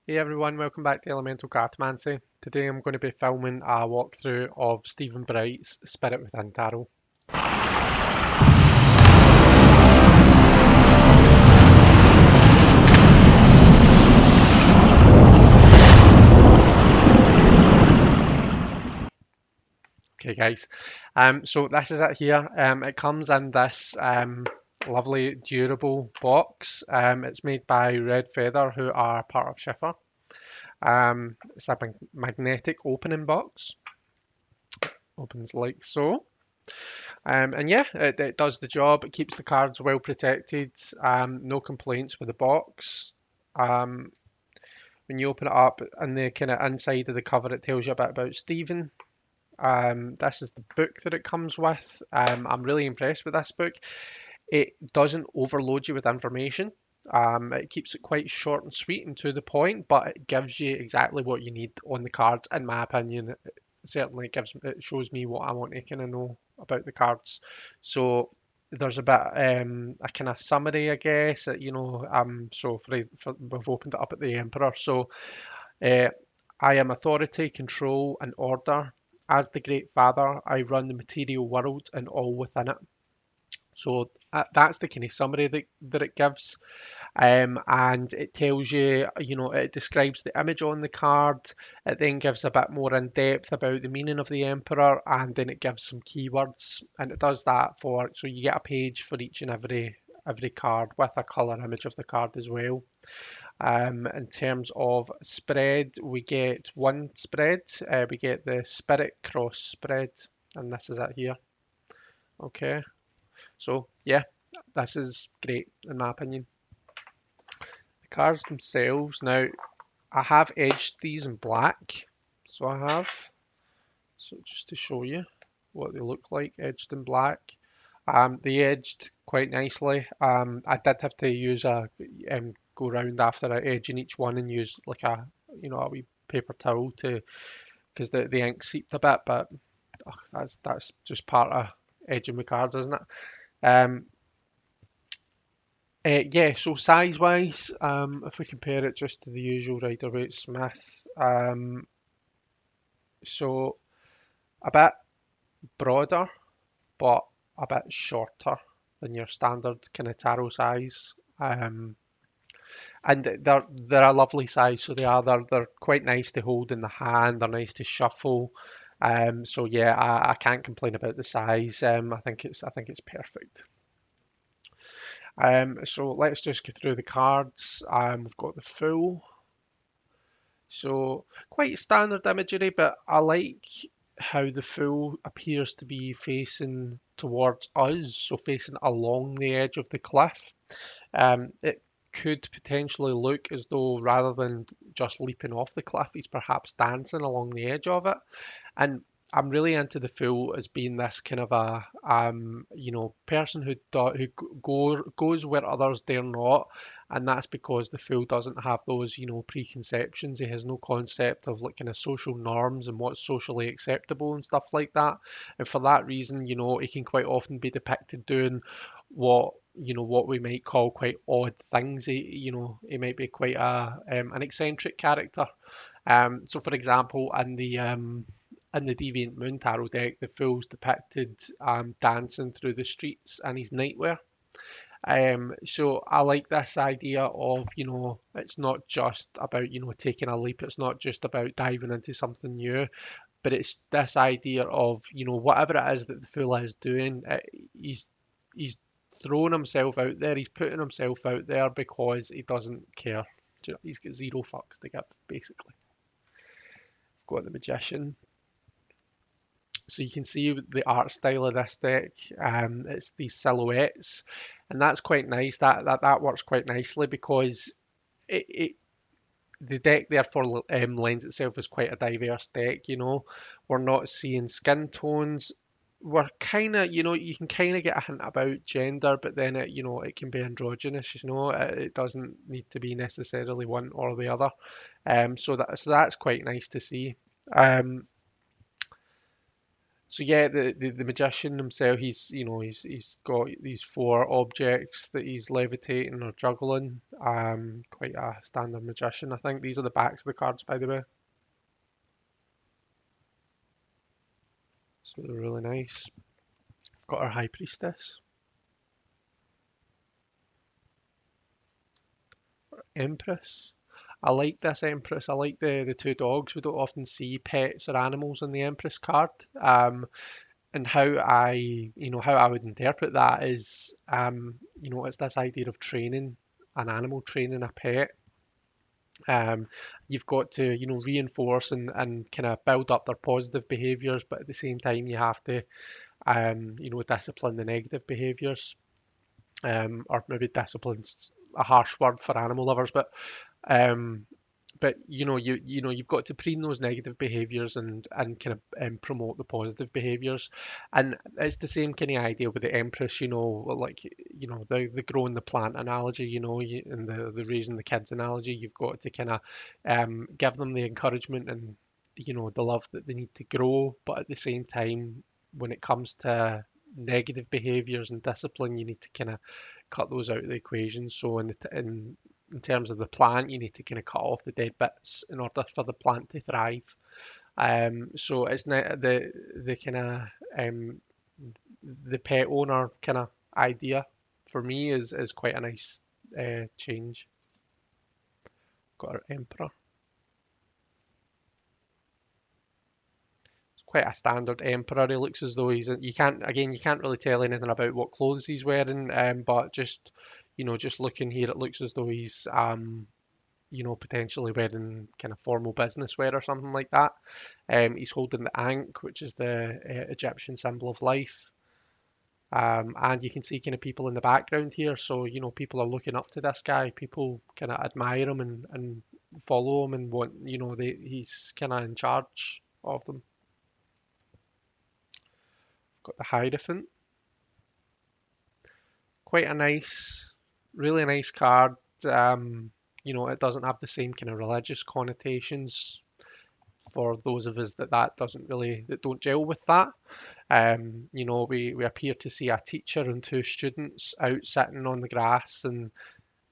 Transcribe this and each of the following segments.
Hey everyone, welcome back to Elemental Cartomancy. Today I'm going to be filming a walkthrough of Stephen Bright's Spirit Within Tarot. Okay guys, so this is it here. It comes in this lovely durable box. It's made by Red Feather, who are part of Schiffer. It's a magnetic opening box. Opens like so. And yeah, it does the job. It keeps the cards well protected. No complaints with the box. Um, when you open it up, and the kind of inside of the cover, it tells you a bit about Stephen. This is the book that it comes with. I'm really impressed with this book. It doesn't overload you with information. It keeps it quite short and sweet and to the point, but it gives you exactly what you need on the cards, in my opinion. It certainly it shows me what I want to kind of know about the cards. So there's a bit a kind of summary, I guess. So we've opened it up at the Emperor. So uh, I am authority, control, and order. As the Great Father, I run the material world and all within it. So that's the kind of summary that it gives. And it tells you, it describes the image on the card. It then gives a bit more in depth about the meaning of the Emperor, and then it gives some keywords. And it does that so you get a page for each and every card with a colour image of the card as well. In terms of spread, we get one spread. We get the Spirit Cross spread, and this is it here. Okay, so yeah, this is great in my opinion. The cards themselves, now I have edged these in black, so I have. So just to show you what they look like, edged in black. They edged quite nicely. I did have to use go round after edging each one and use like a wee paper towel because the ink seeped a bit, but that's just part of edging the cards, isn't it? Um, yeah, so size-wise, if we compare it just to the usual Rider-Waite Smith, so a bit broader, but a bit shorter than your standard kind of tarot size. And they're a lovely size, so they're quite nice to hold in the hand. They're nice to shuffle. So yeah, I can't complain about the size. I think it's perfect. So let's just go through the cards. We've got the full. So quite standard imagery, but I like how the fool appears to be facing towards us, so facing along the edge of the cliff. It could potentially look as though rather than just leaping off the cliff, he's perhaps dancing along the edge of it. And I'm really into the fool as being this kind of a person who goes where others dare not, and that's because the fool doesn't have those preconceptions. He has no concept of like kind of social norms and what's socially acceptable and stuff like that. And for that reason, he can quite often be depicted doing what we might call quite odd things. He might be quite an eccentric character. So for example, in the Deviant Moon Tarot deck, the Fool's depicted dancing through the streets in his nightwear. So I like this idea of, it's not just about, taking a leap. It's not just about diving into something new, but it's this idea of, whatever it is that the Fool is doing, he's throwing himself out there. He's putting himself out there because he doesn't care. He's got zero fucks to give, basically. Got the Magician. So you can see the art style of this deck. It's these silhouettes, and that's quite nice. That works quite nicely because it the deck therefore lends itself as quite a diverse deck. We're not seeing skin tones. We're kind of, you can kind of get a hint about gender, but then it can be androgynous. It doesn't need to be necessarily one or the other. So that's quite nice to see. Um, So yeah, the magician himself, he's got these four objects that he's levitating or juggling. Quite a standard magician, I think. These are the backs of the cards, by the way. So they're really nice. Got our high priestess, empress. I like this empress. I like the two dogs. We don't often see pets or animals in the empress card. And how I would interpret that is, it's this idea of training an animal, training a pet. You've got to, reinforce and kind of build up their positive behaviors, but at the same time, you have to, discipline the negative behaviors. Or maybe discipline's a harsh word for animal lovers, um, but you've got to preen those negative behaviours and kind of promote the positive behaviours, and it's the same kind of idea with the Empress. Like the growing the plant analogy. And the raising the kids analogy. You've got to kind of give them the encouragement and the love that they need to grow, but at the same time, when it comes to negative behaviours and discipline, you need to kind of cut those out of the equation. So in terms of the plant, you need to kind of cut off the dead bits in order for the plant to thrive. So it's not the kind of the pet owner kind of idea for me is quite a nice change. Got our emperor. It's quite a standard emperor. He looks as though you can't really tell anything about what clothes he's wearing. But just looking here, it looks as though he's potentially wearing kind of formal business wear or something like that. He's holding the Ankh, which is the Egyptian symbol of life. And you can see kind of people in the background here. So, people are looking up to this guy. People kind of admire him and follow him and want, he's kind of in charge of them. Got the Hierophant. Quite a nice, really nice card. It doesn't have the same kind of religious connotations for those of us that don't gel with that. We appear to see a teacher and two students out sitting on the grass and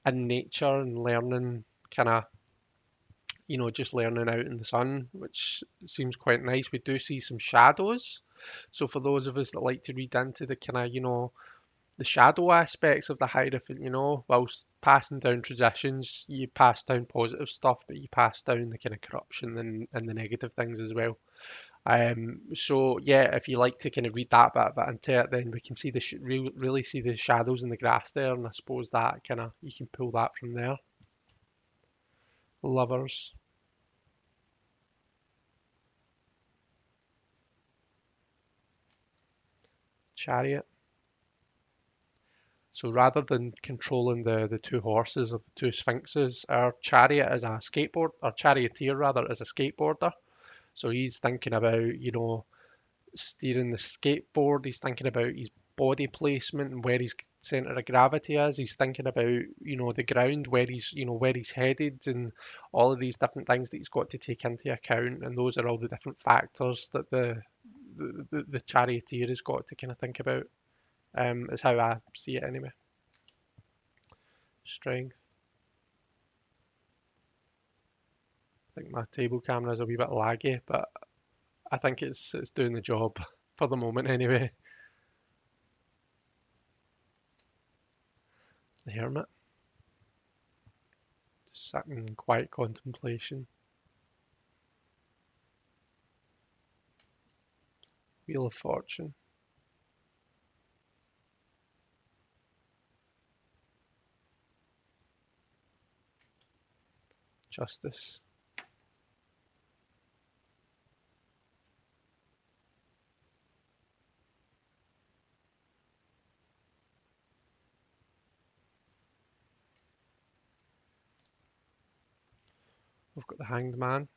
in nature and learning, kind of, just learning out in the sun, which seems quite nice. We do see some shadows. So for those of us that like to read into the kind of, the shadow aspects of the Hierophant, whilst passing down traditions, you pass down positive stuff, but you pass down the kind of corruption and the negative things as well. So yeah, if you like to kind of read that bit into it, then we can see really see the shadows in the grass there, and I suppose that kind of you can pull that from there. Lovers, chariot. So rather than controlling the two horses of the two sphinxes, our chariot is a skateboard, or charioteer rather, is a skateboarder. So he's thinking about, steering the skateboard. He's thinking about his body placement and where his center of gravity is. He's thinking about, the ground, where he's headed, and all of these different things that he's got to take into account. And those are all the different factors that the charioteer has got to kind of think about. Is how I see it anyway. Strength. I think my table camera is a wee bit laggy, but I think it's doing the job for the moment anyway. The hermit. Just sitting in quiet contemplation. Wheel of Fortune. Justice. We've got the Hanged Man.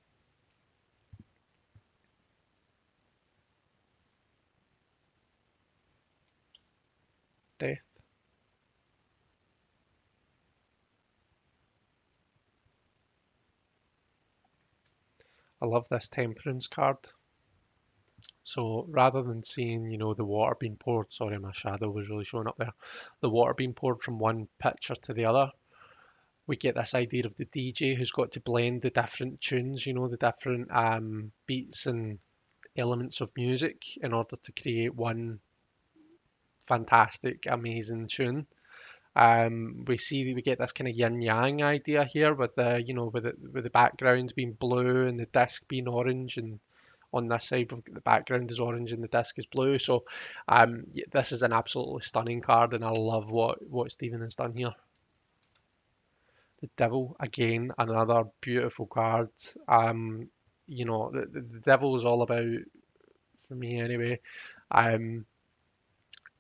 Death. I love this Temperance card. So rather than seeing, the water being poured, sorry, my shadow was really showing up there, the water being poured from one picture to the other, we get this idea of the DJ who's got to blend the different tunes, the different beats and elements of music in order to create one fantastic, amazing tune. We get this kind of yin yang idea here with the background being blue and the disc being orange, and on this side the background is orange and the disc is blue. So this is an absolutely stunning card, and I love what Stephen has done here. The Devil, again, another beautiful card. The Devil is all about, for me anyway, um,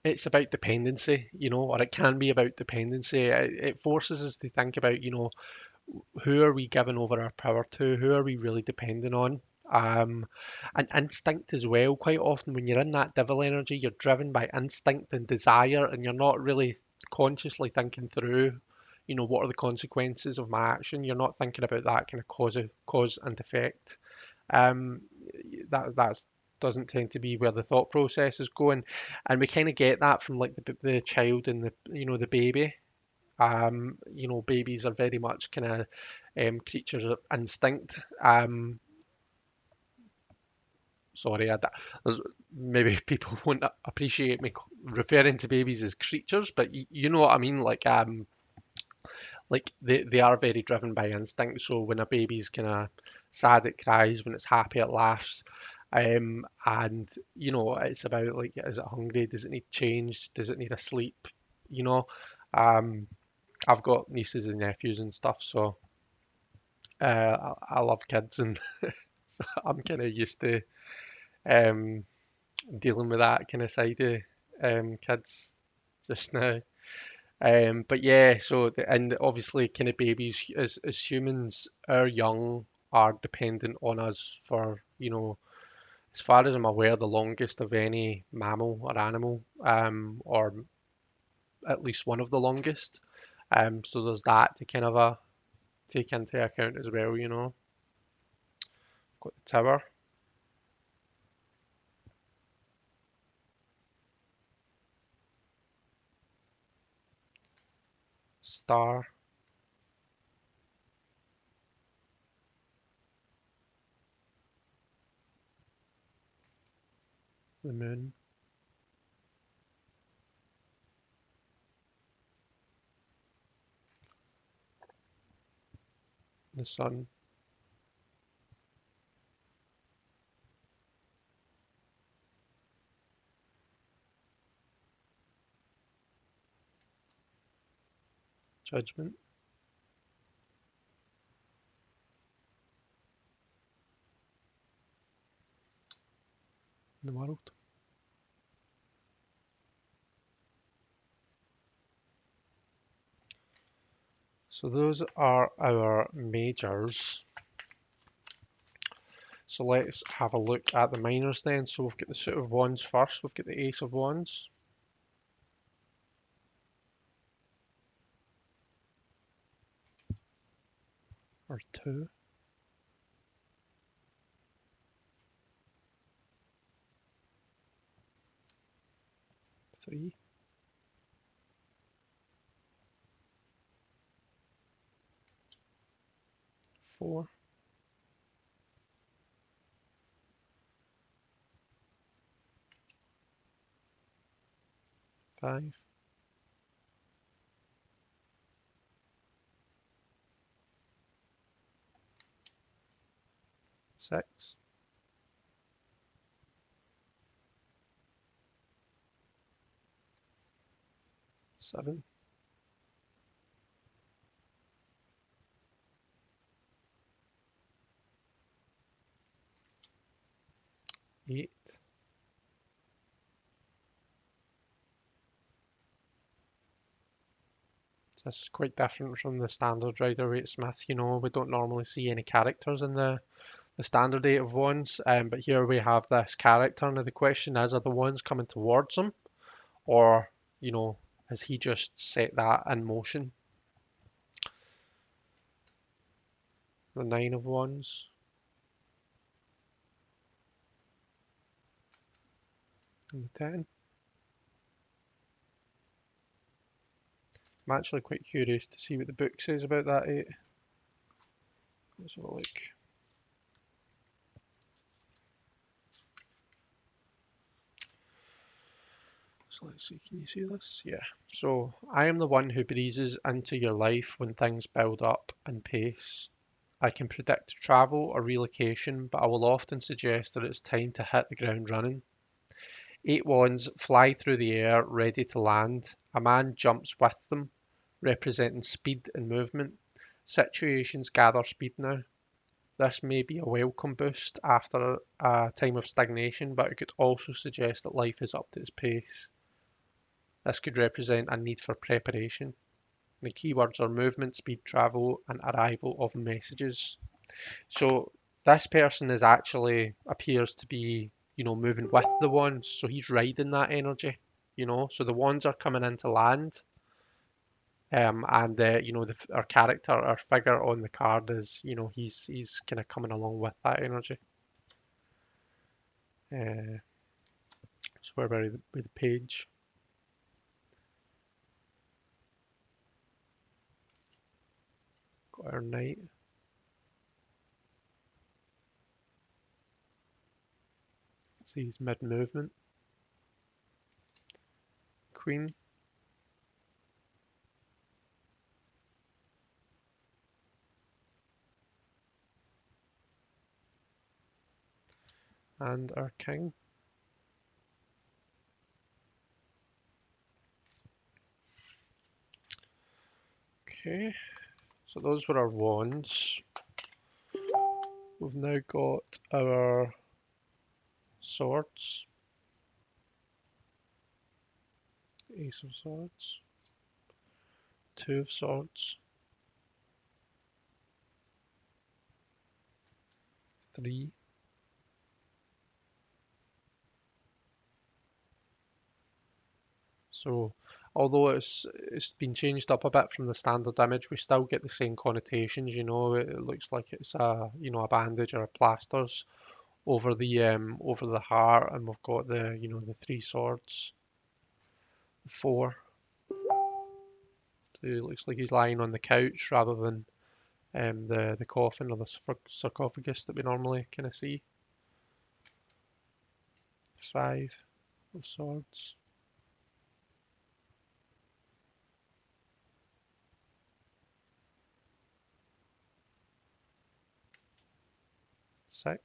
it's about dependency, or it can be about dependency. It forces us to think about, who are we giving over our power to? Who are we really depending on? Um, and instinct as well. Quite often, when you're in that devil energy, you're driven by instinct and desire, and you're not really consciously thinking through, what are the consequences of my action. You're not thinking about that kind of cause and effect. Um, that's doesn't tend to be where the thought process is going, and we kind of get that from like the child and the baby. Babies are very much kind of creatures of instinct. Sorry, maybe people won't appreciate me referring to babies as creatures, but you know what I mean. Like they are very driven by instinct. So when a baby's kind of sad, it cries. When it's happy, it laughs. And it's about like, is it hungry? Does it need change? Does it need a sleep? You know, um, I've got nieces and nephews and stuff, so I love kids, and so I'm kind of used to um, dealing with that kind of side of kids just now. But yeah, and obviously, kind of babies as humans, our young are dependent on us for, as far as I'm aware, the longest of any mammal or animal, or at least one of the longest. So there's that to kind of take into account as well. Got the tower, star, the moon, the sun, judgment, the world. So those are our majors. So let's have a look at the minors then. So we've got the suit of wands first. We've got the ace of wands, or two, three, four, five, six, seven, eight. So this is quite different from the standard Rider-Waite Smith. We don't normally see any characters in the standard Eight of Wands, but here we have this character. Now the question is, are the wands coming towards him, or has he just set that in motion? The Nine of Wands, and the 10. I'm actually quite curious to see what the book says about that 8. Let's have a look. So let's see, can you see this? Yeah. So, I am the one who breezes into your life when things build up and pace. I can predict travel or relocation, but I will often suggest that it's time to hit the ground running. 8 wands fly through the air, ready to land. A man jumps with them, representing speed and movement. Situations gather speed now. This may be a welcome boost after a time of stagnation, but it could also suggest that life is up to its pace. This could represent a need for preparation. The keywords are movement, speed, travel, and arrival of messages. So this person is actually appears to be, moving with the wands. So he's riding that energy, So the wands are coming into land, and our character, our figure on the card is, he's kind of coming along with that energy. So we're very with the page. Got our knight. See, he's mid movement. Queen. And our king. Okay, so those were our wands. We've now got our swords. Ace of swords. Two of swords. 3. So although it's been changed up a bit from the standard image, we still get the same connotations, It looks like it's a bandage or a plasters over the heart, and we've got the 3 swords. 4. So it looks like he's lying on the couch rather than the coffin or the sarcophagus that we normally kind of see. 5 of swords. 6.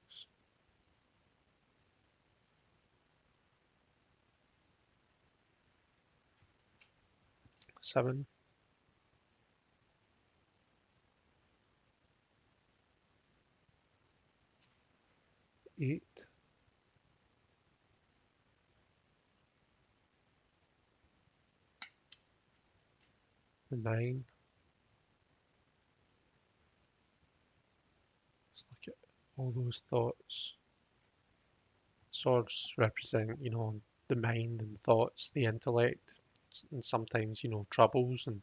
Seven. 8. The 9. Let's look at all those thoughts. Swords represent, the mind and thoughts, the intellect, and sometimes, troubles and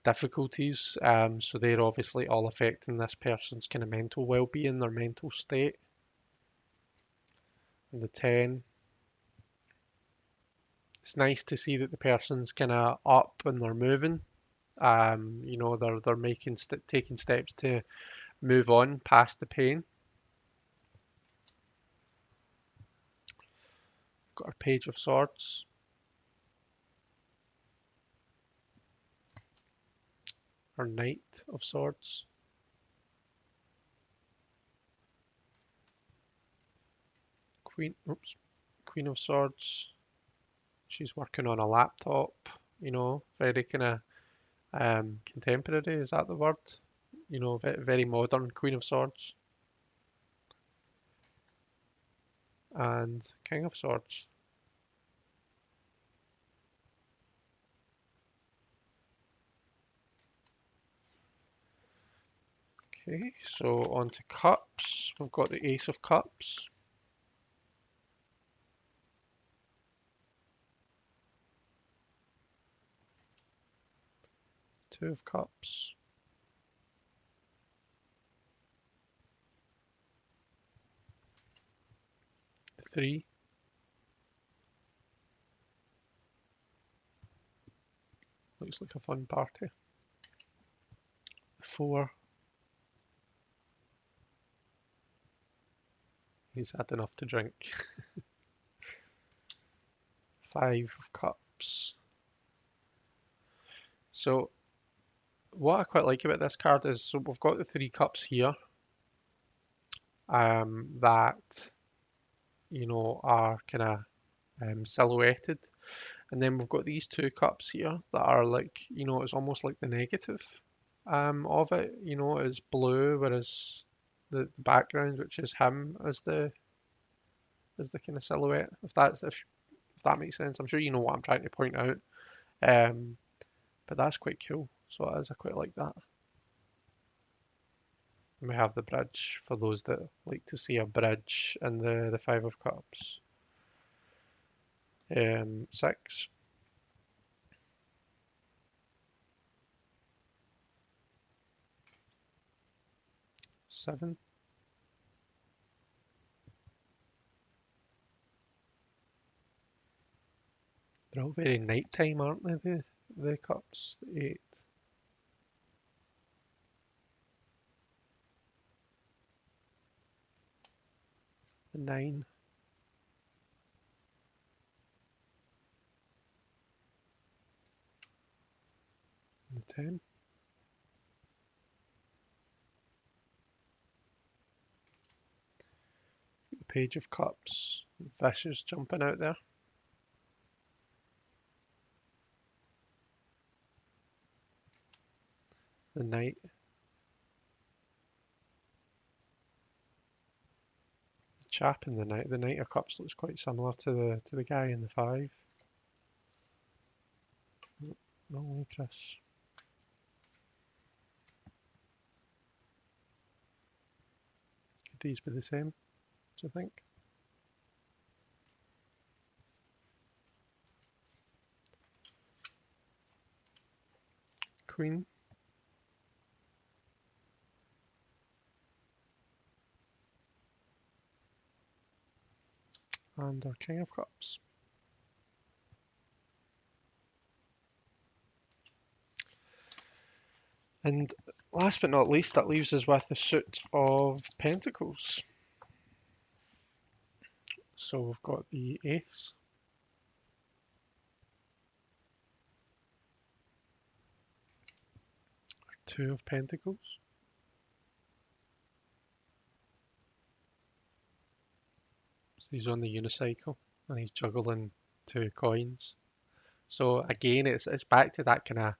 difficulties. So they're obviously all affecting this person's kind of mental well-being, their mental state. And the 10. It's nice to see that the person's kind of up and they're moving. They're taking steps to move on past the pain. Got our Page of Swords. Our Knight of Swords. Queen of Swords. She's working on a laptop, very kind of contemporary, is that the word? Very modern. Queen of Swords. And King of Swords. Okay, so on to cups. We've got the Ace of Cups. 2 of Cups. 3. Seems like a fun party. 4. He's had enough to drink. 5 of cups. So what I quite like about this card is, so we've got the 3 cups here, that, are kind of silhouetted. And then we've got these 2 cups here that are like, it's almost like the negative of it, is blue, whereas the background, which is him, is the kind of silhouette. If that makes sense, I'm sure you know what I'm trying to point out. Um, but that's quite cool. So it is, I quite like that. And we have the bridge for those that like to see a bridge in the 5 of cups. 6. 7. They're all very nighttime, aren't they? The cups. The 8. The 9. And the 10. The Page of Cups. Fish is jumping out there. The Knight. The chap in the Knight. The Knight of Cups looks quite similar to the guy in the 5. Wrong way, Chris. Could these be the same, do you think? Queen. And our King of Cups. And last but not least, that leaves us with the Suit of Pentacles. So we've got the Ace, 2 of Pentacles, so he's on the unicycle and he's juggling 2 coins. So again, it's back to that kind of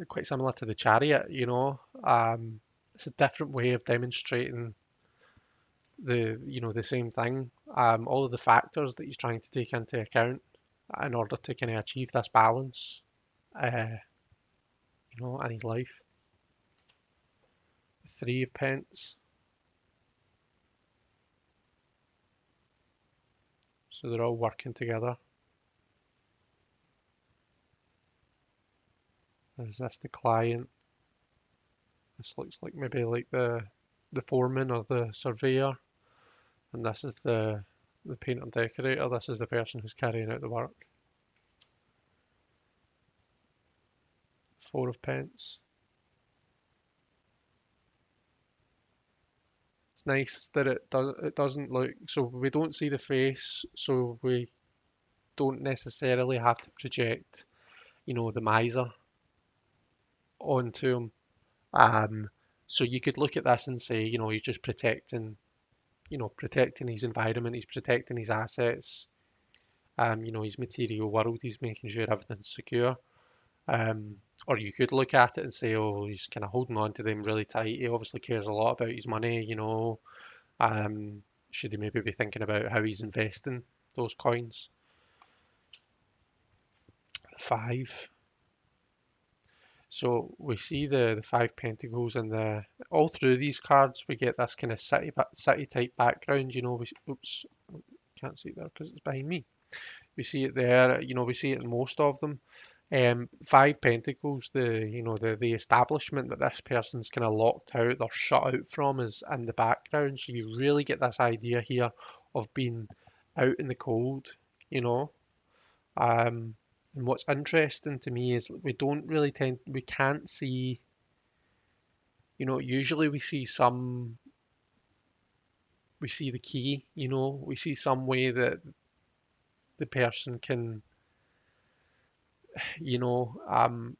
quite similar to the Chariot, it's a different way of demonstrating the same thing. All of the factors that he's trying to take into account in order to kind of achieve this balance, in his life. 3 of Pence. So they're all working together. Is this the client? This looks like maybe like the foreman or the surveyor, and this is the painter decorator. This is the person who's carrying out the work. 4 of Pence. It's nice that it doesn't look, so we don't see the face, so we don't necessarily have to project, the miser onto him. So you could look at this and say, he's just protecting his environment, he's protecting his assets, his material world, he's making sure everything's secure. Or you could look at it and say, oh, he's kind of holding on to them really tight. He obviously cares a lot about his money, Should he maybe be thinking about how he's investing those coins? 5. So we see the 5 pentacles and all through these cards we get this kind of city type background. Oops, can't see it there because it's behind me. We see it there. We see it in most of them. 5 pentacles, the establishment that this person's kind of locked out, they're shut out from, is in the background. So you really get this idea here of being out in the cold. Um, And what's interesting to me is we can't see, usually we see the key, we see some way that the person can, you know, um,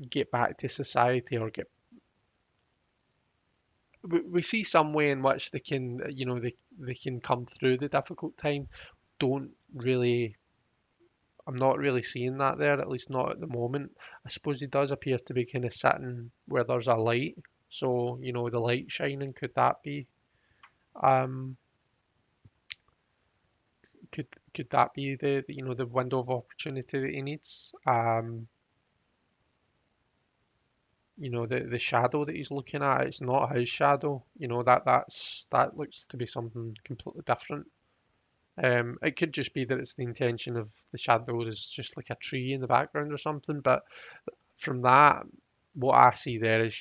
get back to society or we see some way in which they can, they can come through the difficult time. Don't really, I'm not really seeing that there, at least not at the moment. I suppose he does appear to be kind of sitting where there's a light. So, the light shining, um, could could that be the window of opportunity that he needs? The shadow that he's looking at, it's not his shadow. That looks to be something completely different. It could just be that it's the intention of the shadow is just like a tree in the background or something. But from that, what I see there is,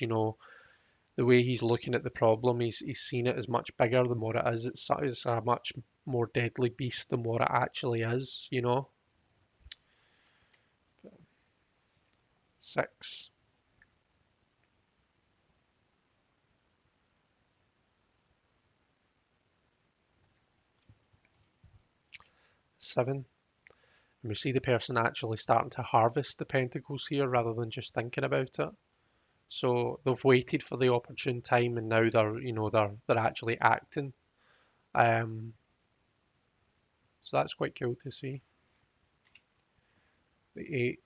the way he's looking at the problem, he's seen it as much bigger than what it is. It's a much more deadly beast than what it actually is. 6, 7. And we see the person actually starting to harvest the pentacles here rather than just thinking about it. So they've waited for the opportune time and now they're actually acting. Um, so that's quite cool to see. The 8,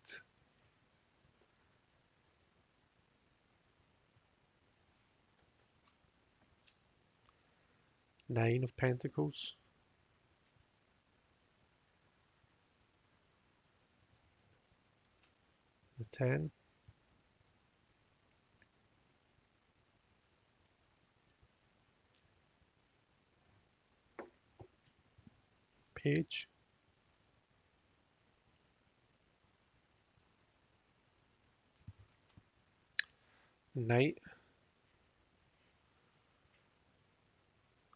9 of pentacles, the 10, page, knight.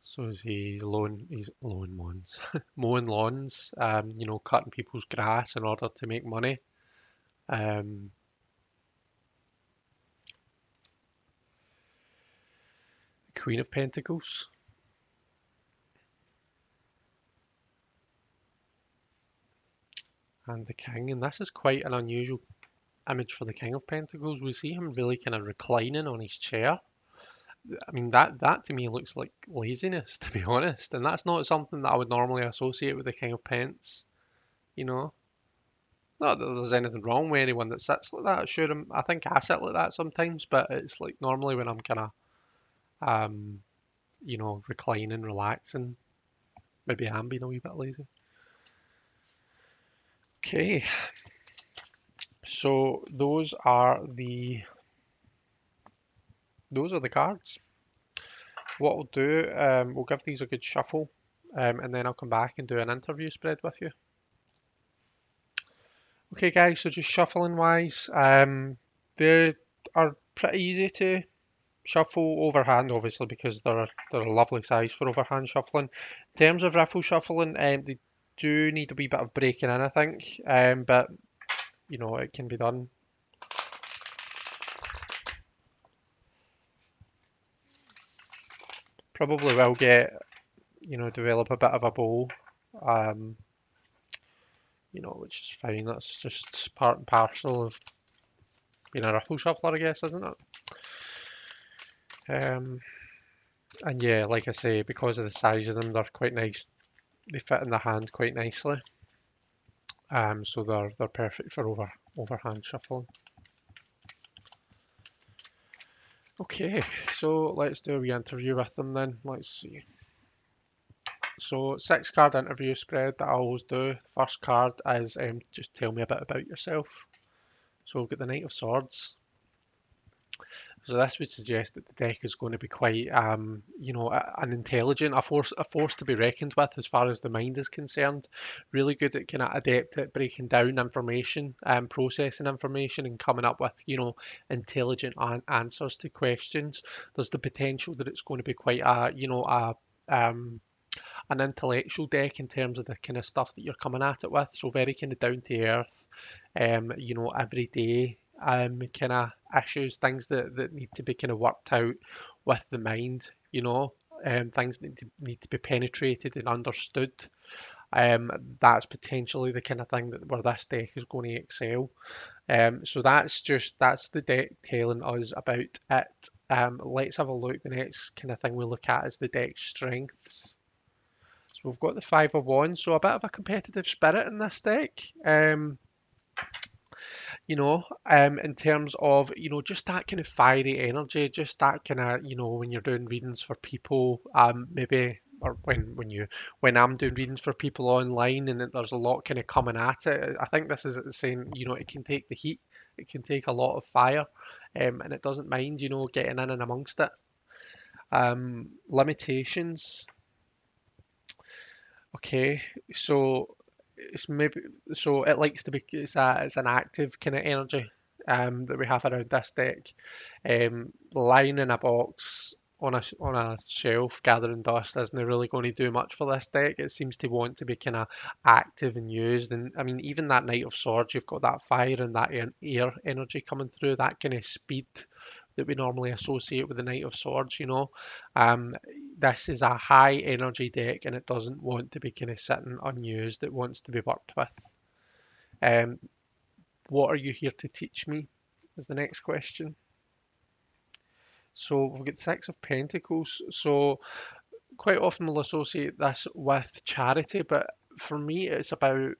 So he's lowing lawns, mowing lawns, cutting people's grass in order to make money. Um, Queen of Pentacles and the King, and this is quite an unusual image for the King of Pentacles. We see him really kind of reclining on his chair. I mean, that to me looks like laziness, to be honest, and that's not something that I would normally associate with the King of Pents. You know, not that there's anything wrong with anyone that sits like that. Sure, I think I sit like that sometimes, but it's like normally when I'm kind of, um, reclining, relaxing. Maybe I'm being a wee bit lazy. Okay, so those are the cards. What we'll do, we'll give these a good shuffle, and then I'll come back and do an interview spread with you. Okay, guys, so just shuffling wise, they are pretty easy to shuffle overhand, obviously, because they're a lovely size for overhand shuffling. In terms of riffle shuffling, they do need a wee bit of breaking in, I think, but it can be done. Probably will develop a bit of a bow, um, which is fine. That's just part and parcel of being a riffle shuffler, I guess, isn't it? And yeah, like I say, because of the size of them, they're quite nice. They fit in the hand quite nicely. So they're perfect for overhand shuffling. Okay, so let's do a wee interview with them then. Let's see. So 6 card interview spread that I always do. The first card is just tell me a bit about yourself. So we've got the Knight of Swords. So this would suggest that the deck is going to be quite, an intelligent, a force to be reckoned with as far as the mind is concerned. Really good at kind of adept at breaking down information, processing information, and coming up with, intelligent answers to questions. There's the potential that it's going to be quite an intellectual deck in terms of the kind of stuff that you're coming at it with. So very kind of down to earth. everyday kind of issues, things that need to be kind of worked out with the mind, things that need to be penetrated and understood. That's potentially the kind of thing that where this deck is going to excel. So that's the deck telling us about it. Let's have a look. The next kind of thing we look at is the deck strengths. So we've got the Five of Wands, so a bit of a competitive spirit in this deck. In terms of, just that kind of fiery energy, just that kind of, when you're doing readings for people, maybe, or when I'm doing readings for people online and there's a lot kind of coming at it, I think this is saying, it can take the heat, it can take a lot of fire, and it doesn't mind, getting in and amongst it. Limitations. Okay, so it's maybe so it likes to be it's an active kind of energy that we have around this deck. Lying in a box on a shelf gathering dust isn't really going to do much for this deck. It seems to want to be kind of active and used. And I mean, even that Knight of Swords, you've got that fire and that air energy coming through, that kind of speed that we normally associate with the Knight of Swords. Um, this is a high energy deck and it doesn't want to be kind of sitting unused. It wants to be worked with. Um, what are you here to teach me? Is the next question. So we've got Six of Pentacles. So quite often we'll associate this with charity, but for me it's about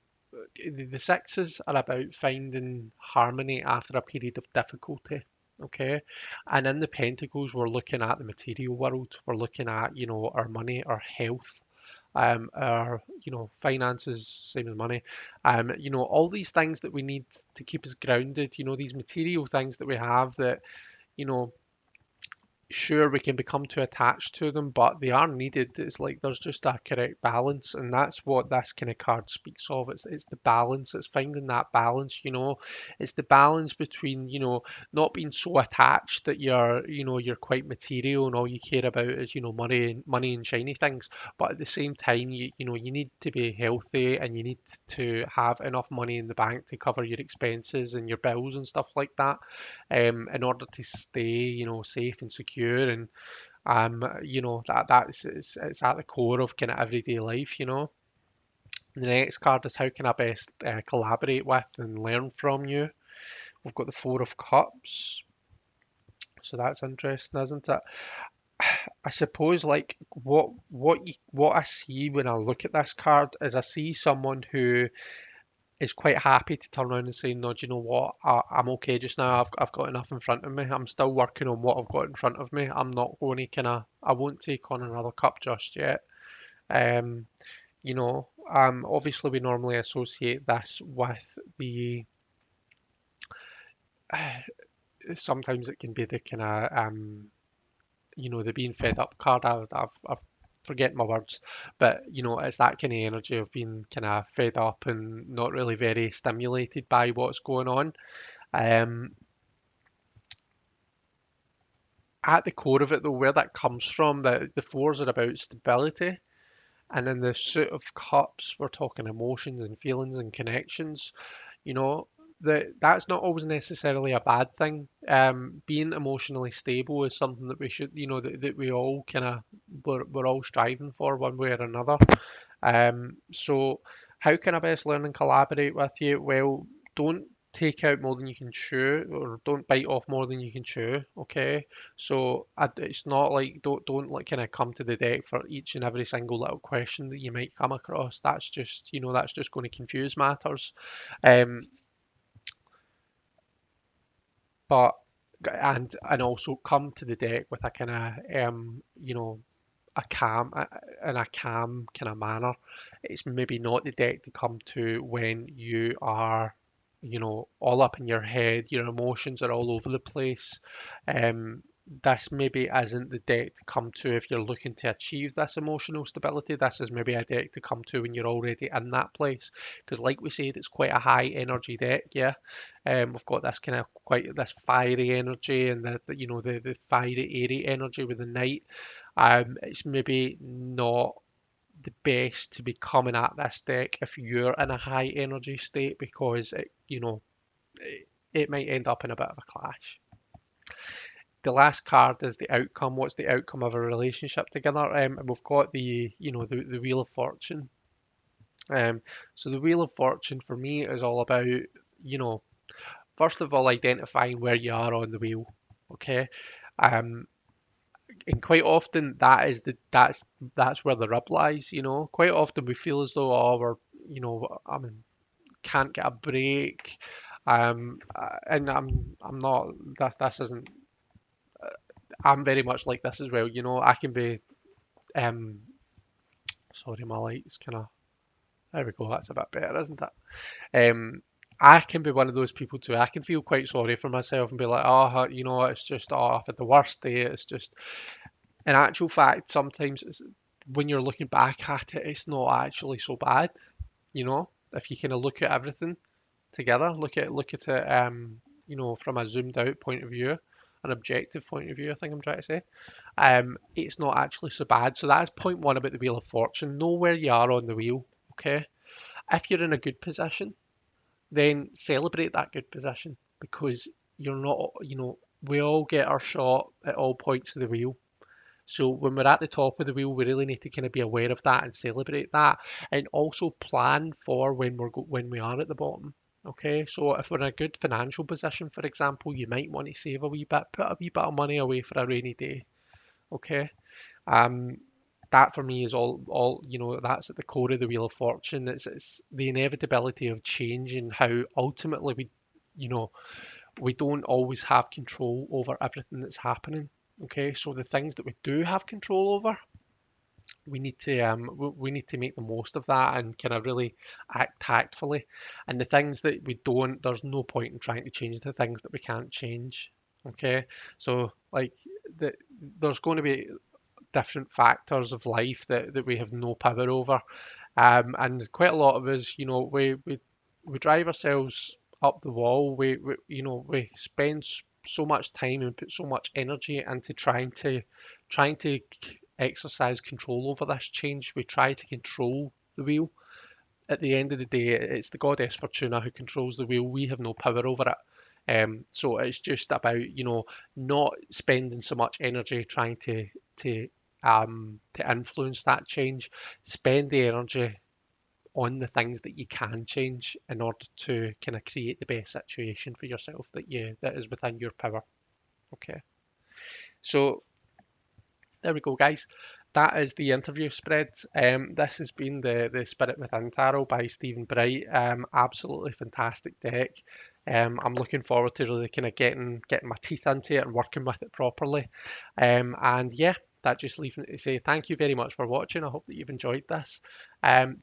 the sixes are about finding harmony after a period of difficulty. Okay, and in the Pentacles, we're looking at the material world. We're looking at, our money, our health, our, finances, same as money. All these things that we need to keep us grounded. These material things that we have that, you know, sure we can become too attached to them, but they are needed. It's like there's just a correct balance, and that's what this kind of card speaks of. It's the balance. It's finding that balance. It's the balance between not being so attached that you're quite material and all you care about is money and shiny things, but at the same time you need to be healthy and you need to have enough money in the bank to cover your expenses and your bills and stuff like that in order to stay, safe and secure. And that's it's at the core of kind of everyday life. The next card is how can I best collaborate with and learn from you. We've got the Four of Cups, so that's interesting, isn't it? I suppose like what I see when I look at this card is I see someone who is quite happy to turn around and say, no, do you know what? I'm okay just now. I've got enough in front of me. I'm still working on what I've got in front of me. I'm not going to I won't take on another cup just yet. Um, obviously we normally associate this with the, sometimes it can be the kind of, the being fed up card. I've forget my words, but it's that kind of energy of being kind of fed up and not really very stimulated by what's going on. Um, at the core of it, though, where that comes from, the fours are about stability, and in the Suit of Cups, we're talking emotions and feelings and connections. You know, that's not always necessarily a bad thing. Being emotionally stable is something that we should, that we all kind of we're all striving for one way or another. So how can I best learn and collaborate with you? Well, don't take out more than you can chew, or don't bite off more than you can chew. Okay, so it's not like don't like kind of come to the deck for each and every single little question that you might come across. That's just going to confuse matters. Um, but and also come to the deck with a kind of a calm in a calm kind of manner. It's maybe not the deck to come to when you are, all up in your head, your emotions are all over the place. Um, this maybe isn't the deck to come to if you're looking to achieve this emotional stability. This is maybe a deck to come to when you're already in that place. Because like we said, it's quite a high energy deck, yeah. We've got this kind of quite this fiery energy and the fiery airy energy with the Knight. It's maybe not the best to be coming at this deck if you're in a high energy state, because it might end up in a bit of a clash. The last card is the outcome. What's the outcome of a relationship together? And we've got the Wheel of Fortune. So the Wheel of Fortune for me is all about, first of all, identifying where you are on the wheel. Okay. Um, and quite often that's where the rub lies. Quite often we feel as though, oh, I mean, can't get a break. And I'm not. This isn't. I'm very much like this as well. I can be. Um, sorry, my light's kind of. There we go. That's a bit better, isn't it? I can be one of those people too. I can feel quite sorry for myself and be like, oh, it's just, oh, I've had the worst day. It's just, in actual fact, sometimes when you're looking back at it, it's not actually so bad. If you kind of look at everything together, look at it, from a zoomed out point of view, an objective point of view, I think I'm trying to say. It's not actually so bad. So that's point one about the Wheel of Fortune. Know where you are on the wheel, okay? If you're in a good position, then celebrate that good position, because you're not, we all get our shot at all points of the wheel. So when we're at the top of the wheel, we really need to kind of be aware of that and celebrate that, and also plan for when we are at the bottom. Okay, so if we're in a good financial position, for example, you might want to save a wee bit, put a wee bit of money away for a rainy day. Okay, um, that for me is all that's at the core of the Wheel of Fortune. It's the inevitability of change and how ultimately you know we don't always have control over everything that's happening. Okay, so the things that we do have control over, we need to make the most of that and kind of really act tactfully. And the things that we don't, there's no point in trying to change the things that we can't change. Okay, so like there's going to be different factors of life that we have no power over. And quite a lot of us, we drive ourselves up the wall. We spend so much time and put so much energy into trying to exercise control over this change. We try to control the wheel. At the end of the day, it's the goddess Fortuna who controls the wheel. We have no power over it. So it's just about, not spending so much energy trying to influence that change. Spend the energy on the things that you can change in order to kind of create the best situation for yourself that is within your power. Okay. So there we go, guys. That is the interview spread. This has been the Spirit Within Tarot by Stephen Bright. Absolutely fantastic deck. I'm looking forward to really kind of getting my teeth into it and working with it properly. And yeah, that just leaves me to say thank you very much for watching. I hope that you've enjoyed this.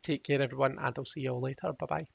Take care, everyone, and I'll see you all later. Bye bye.